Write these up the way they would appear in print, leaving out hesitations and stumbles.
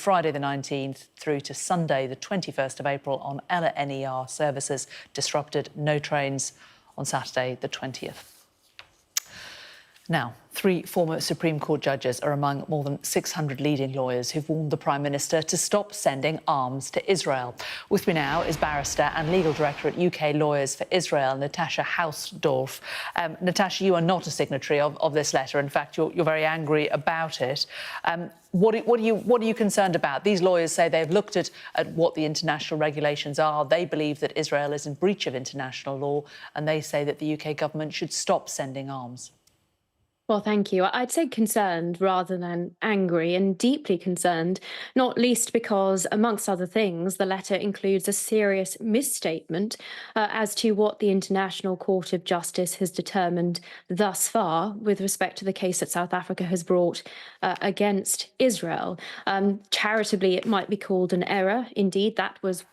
Friday the 19th through to Sunday the 21st of April on NER services disrupted. No trains on Saturday the 20th. Now, 3 former Supreme Court judges are among more than 600 leading lawyers who've warned the Prime Minister to stop sending arms to Israel. With me now is barrister and legal director at UK Lawyers for Israel, Natasha Hausdorff. Natasha, you are not a signatory of this letter. In fact, you're very angry about it. What are you concerned about? These lawyers say they've looked at what the international regulations are. They believe that Israel is in breach of international law, and they say that the UK government should stop sending arms. Well, thank you. I'd say concerned rather than angry, and deeply concerned, not least because, amongst other things, the letter includes a serious misstatement as to what the International Court of Justice has determined thus far with respect to the case that South Africa has brought against Israel. Charitably, it might be called an error. Indeed, that was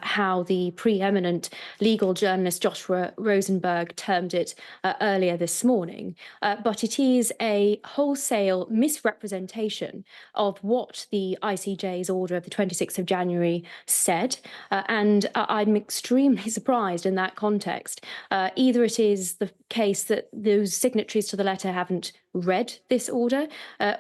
how the preeminent legal journalist Joshua Rosenberg termed it earlier this morning. But it is a wholesale misrepresentation of what the ICJ's order of the 26th of January said. And I'm extremely surprised in that context. Either it is the case that those signatories to the letter haven't read this order,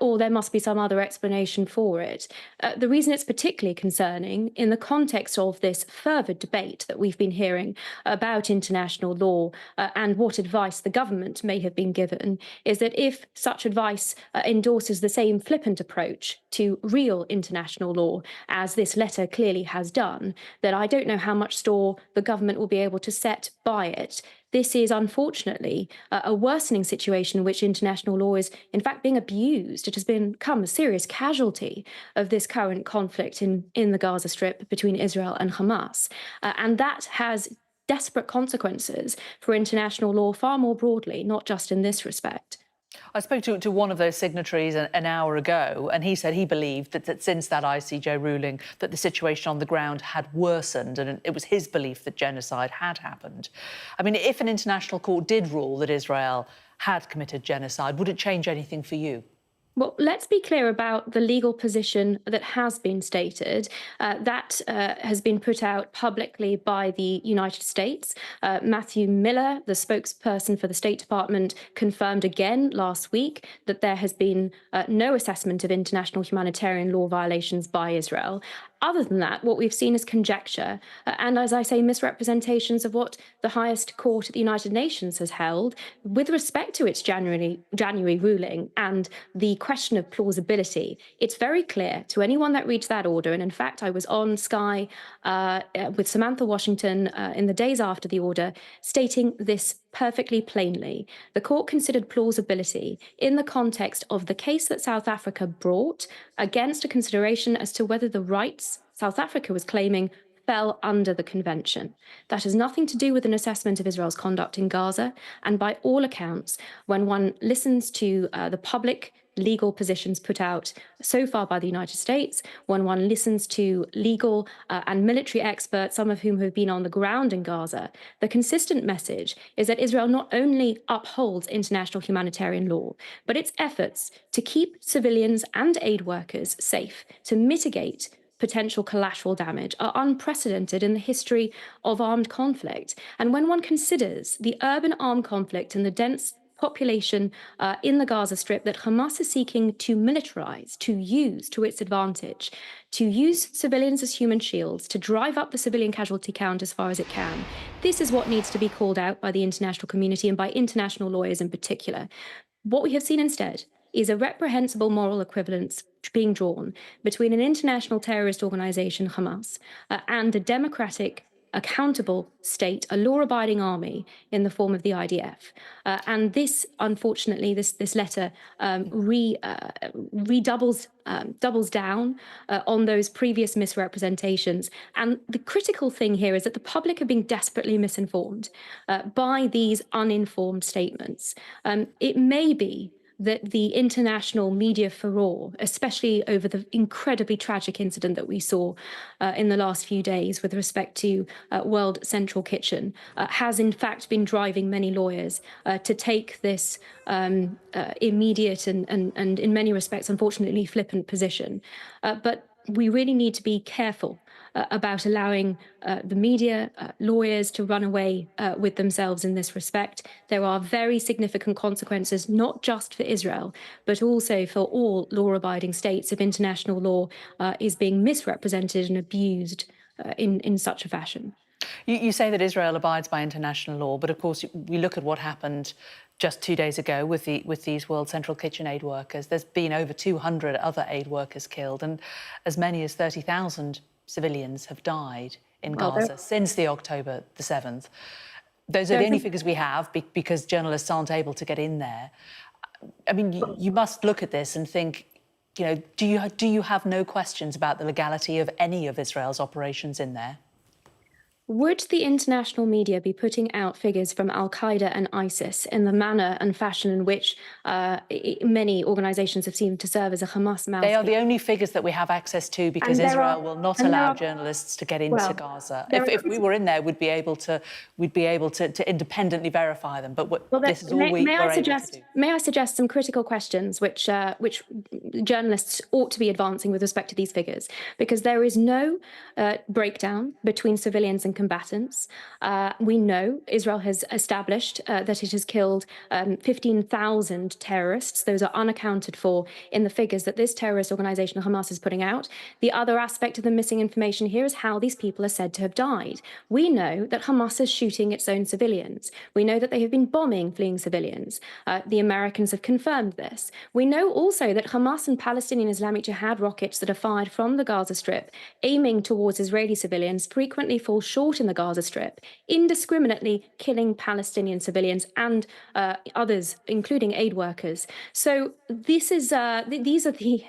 or there must be some other explanation for it. The reason it's particularly concerning in the context of this further debate that we've been hearing about international law and what advice the government may have been given is that if such advice endorses the same flippant approach to real international law as this letter clearly has done, then I don't know how much store the government will be able to set by it. This is, unfortunately, a worsening situation in which international law is, in fact, being abused. It has become a serious casualty of this current conflict in the Gaza Strip between Israel and Hamas. And that has desperate consequences for international law far more broadly, not just in this respect. I spoke to one of those signatories an hour ago, and he said he believed that since that ICJ ruling that the situation on the ground had worsened, and it was his belief that genocide had happened. I mean, if an international court did rule that Israel had committed genocide, would it change anything for you? Well, let's be clear about the legal position that has been stated. That has been put out publicly by the United States. Matthew Miller, the spokesperson for the State Department, confirmed again last week that there has been no assessment of international humanitarian law violations by Israel. Other than that, what we've seen is conjecture and, as I say, misrepresentations of what the highest court at the United Nations has held with respect to its January ruling and the question of plausibility. It's very clear to anyone that reads that order, and in fact, I was on Sky with Samantha Washington in the days after the order, stating this perfectly plainly. The court considered plausibility in the context of the case that South Africa brought against a consideration as to whether the rights South Africa was claiming fell under the convention. That has nothing to do with an assessment of Israel's conduct in Gaza. And by all accounts, when one listens to the public legal positions put out so far by the United States, when one listens to legal and military experts, some of whom have been on the ground in Gaza, the consistent message is that Israel not only upholds international humanitarian law, but its efforts to keep civilians and aid workers safe, to mitigate potential collateral damage, are unprecedented in the history of armed conflict. And when one considers the urban armed conflict and the dense population in the Gaza Strip that Hamas is seeking to militarize, to use to its advantage, to use civilians as human shields, to drive up the civilian casualty count as far as it can. This is what needs to be called out by the international community and by international lawyers in particular. What we have seen instead is a reprehensible moral equivalence being drawn between an international terrorist organization, Hamas, and a democratic, accountable state, a law-abiding army in the form of the IDF. And this, unfortunately, this letter doubles down on those previous misrepresentations. And the critical thing here is that the public have been desperately misinformed by these uninformed statements. It may be that the international media furore, especially over the incredibly tragic incident that we saw in the last few days with respect to World Central Kitchen, has in fact been driving many lawyers to take this immediate and in many respects, unfortunately, flippant position. But we really need to be careful about allowing the media, lawyers to run away with themselves in this respect. There are very significant consequences, not just for Israel, but also for all law-abiding states if international law is being misrepresented and abused in such a fashion. You say that Israel abides by international law, but of course we look at what happened just 2 days ago with these World Central Kitchen aid workers. There's been over 200 other aid workers killed, and as many as 30,000 civilians have died in Gaza since the October the 7th. Those are the only figures we have because journalists aren't able to get in there. I mean, you must look at this and think, you know, do you have no questions about the legality of any of Israel's operations in there? Would the international media be putting out figures from Al-Qaeda and ISIS in the manner and fashion in which many organisations have seemed to serve as a Hamas mouthpiece? They are the only figures that we have access to because Israel will not allow journalists to get into Gaza. If we were in there, we'd be able to independently verify them. But this is all we were able to do. May I suggest some critical questions which journalists ought to be advancing with respect to these figures? Because there is no breakdown between civilians and combatants. We know Israel has established that it has killed 15,000 terrorists. Those are unaccounted for in the figures that this terrorist organization, Hamas, is putting out. The other aspect of the missing information here is how these people are said to have died. We know that Hamas is shooting its own civilians. We know that they have been bombing fleeing civilians. The Americans have confirmed this. We know also that Hamas and Palestinian Islamic Jihad rockets that are fired from the Gaza Strip, aiming towards Israeli civilians, frequently fall short in the Gaza Strip, indiscriminately killing Palestinian civilians and others, including aid workers. So these are the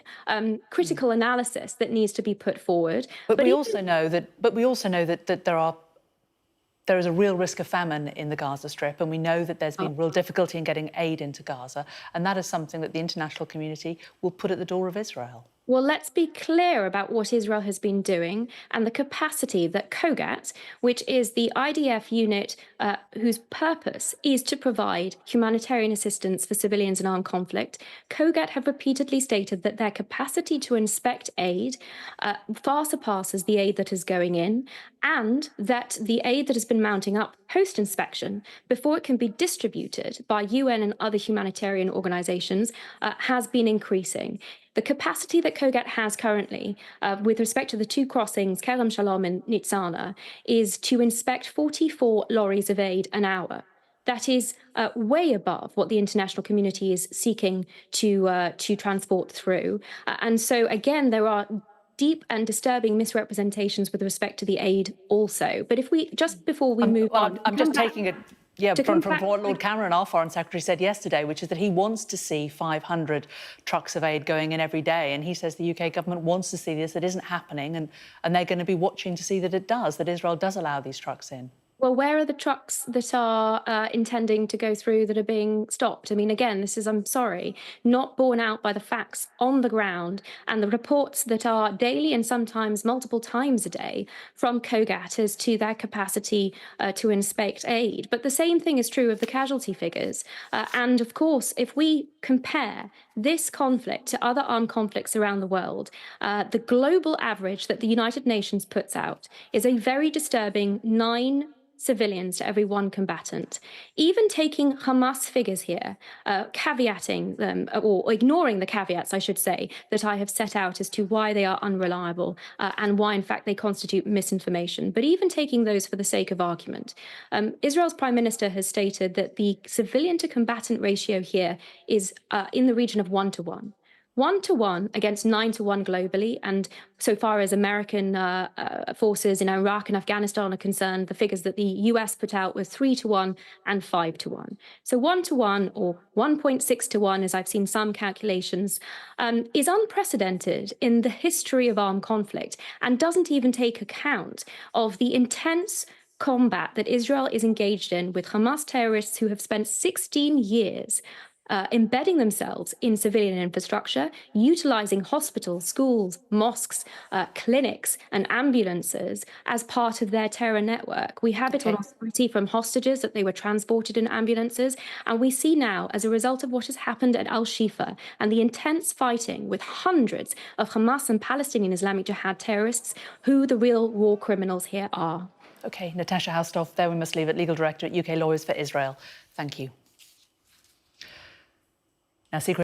critical analysis that needs to be put forward. But we also know that there is a real risk of famine in the Gaza Strip, and we know that there's been real difficulty in getting aid into Gaza, and that is something that the international community will put at the door of Israel. Well, let's be clear about what Israel has been doing and the capacity that COGAT, which is the IDF unit whose purpose is to provide humanitarian assistance for civilians in armed conflict, COGAT have repeatedly stated that their capacity to inspect aid far surpasses the aid that is going in, and that the aid that has been mounting up post-inspection before it can be distributed by UN and other humanitarian organizations has been increasing. The capacity that COGAT has currently, with respect to the two crossings, Kerem Shalom and Nitzana, is to inspect 44 lorries of aid an hour. That is way above what the international community is seeking to transport through. And so, again, there are deep and disturbing misrepresentations with respect to the aid also. But if we, just before we move on... I'm just taking it... Yeah, from what Lord Cameron, our Foreign Secretary, said yesterday, which is that he wants to see 500 trucks of aid going in every day. And he says the UK government wants to see this. It isn't happening. And they're going to be watching to see that it does, that Israel does allow these trucks in. Well, where are the trucks that are intending to go through that are being stopped? I mean, again, this is, I'm sorry, not borne out by the facts on the ground and the reports that are daily and sometimes multiple times a day from COGAT as to their capacity to inspect aid. But the same thing is true of the casualty figures. And of course, if we compare this conflict to other armed conflicts around the world, the global average that the United Nations puts out is a very disturbing 9 civilians to every 1 combatant. Even taking Hamas figures here, caveating them, or ignoring the caveats, I should say, that I have set out as to why they are unreliable and why, in fact, they constitute misinformation. But even taking those for the sake of argument, Israel's Prime Minister has stated that the civilian to combatant ratio here is in the region of 1 to 1. 1 to 1 against 9 to 1 globally. And so far as American forces in Iraq and Afghanistan are concerned, the figures that the US put out were 3 to 1 and 5 to 1. So 1 to 1 or 1.6 to 1, as I've seen some calculations, is unprecedented in the history of armed conflict and doesn't even take account of the intense combat that Israel is engaged in with Hamas terrorists who have spent 16 years embedding themselves in civilian infrastructure, utilising hospitals, schools, mosques, clinics and ambulances as part of their terror network. We have it on authority from hostages that they were transported in ambulances. And we see now, as a result of what has happened at Al-Shifa and the intense fighting with hundreds of Hamas and Palestinian Islamic Jihad terrorists, who the real war criminals here are. OK, Natasha Hausdorff, there we must leave it, Legal Director at UK Lawyers for Israel. Thank you. Now, secret